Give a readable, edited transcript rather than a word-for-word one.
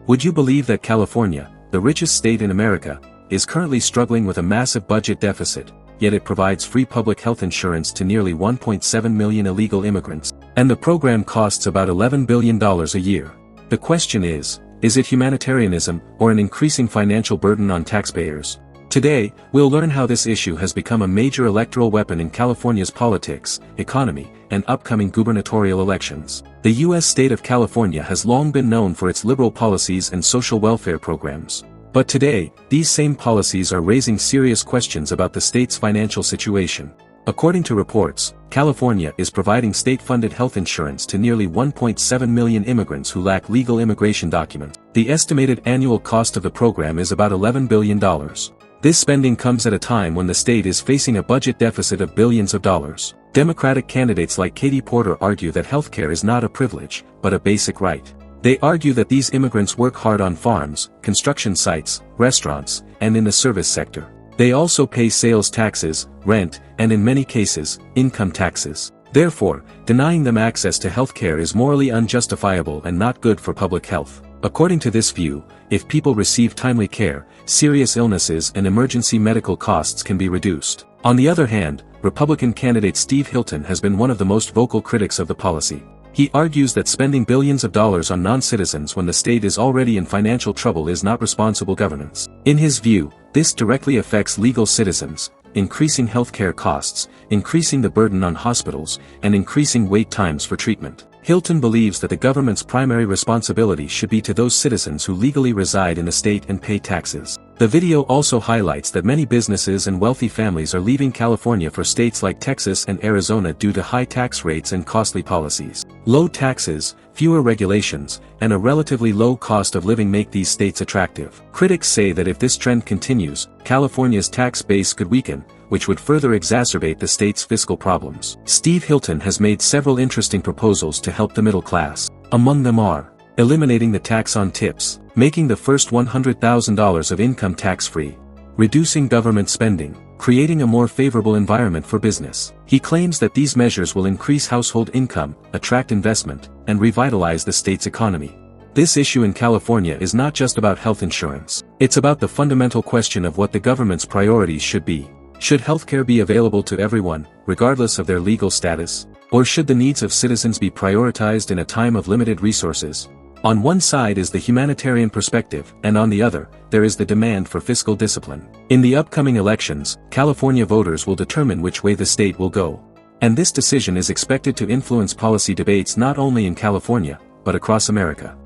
Would you believe that California, the richest state in America, is currently struggling with a massive budget deficit, yet it provides free public health insurance to nearly 1.7 million illegal immigrants, and the program costs about $11 billion a year? The question is it humanitarianism or an increasing financial burden on taxpayers? Today, we'll learn how this issue has become a major electoral weapon in California's politics, economy, and upcoming gubernatorial elections. The U.S. state of California has long been known for its liberal policies and social welfare programs. But today, these same policies are raising serious questions about the state's financial situation. According to reports, California is providing state-funded health insurance to nearly 1.7 million immigrants who lack legal immigration documents. The estimated annual cost of the program is about $11 billion. This spending comes at a time when the state is facing a budget deficit of billions of dollars. Democratic candidates like Katie Porter argue that healthcare is not a privilege, but a basic right. They argue that these immigrants work hard on farms, construction sites, restaurants, and in the service sector. They also pay sales taxes, rent, and in many cases, income taxes. Therefore, denying them access to healthcare is morally unjustifiable and not good for public health. According to this view, if people receive timely care, serious illnesses and emergency medical costs can be reduced. On the other hand, Republican candidate Steve Hilton has been one of the most vocal critics of the policy. He argues that spending billions of dollars on non-citizens when the state is already in financial trouble is not responsible governance. In his view, this directly affects legal citizens, increasing healthcare costs, increasing the burden on hospitals, and increasing wait times for treatment. Hilton believes that the government's primary responsibility should be to those citizens who legally reside in the state and pay taxes. The video also highlights that many businesses and wealthy families are leaving California for states like Texas and Arizona due to high tax rates and costly policies. Low taxes, fewer regulations, and a relatively low cost of living make these states attractive. Critics say that if this trend continues, California's tax base could weaken, which would further exacerbate the state's fiscal problems. Steve Hilton has made several interesting proposals to help the middle class. Among them are eliminating the tax on tips, making the first $100,000 of income tax-free, reducing government spending, creating a more favorable environment for business. He claims that these measures will increase household income, attract investment, and revitalize the state's economy. This issue in California is not just about health insurance. It's about the fundamental question of what the government's priorities should be. Should healthcare be available to everyone, regardless of their legal status? Or should the needs of citizens be prioritized in a time of limited resources? On one side is the humanitarian perspective, and on the other, there is the demand for fiscal discipline. In the upcoming elections, California voters will determine which way the state will go. And this decision is expected to influence policy debates not only in California, but across America.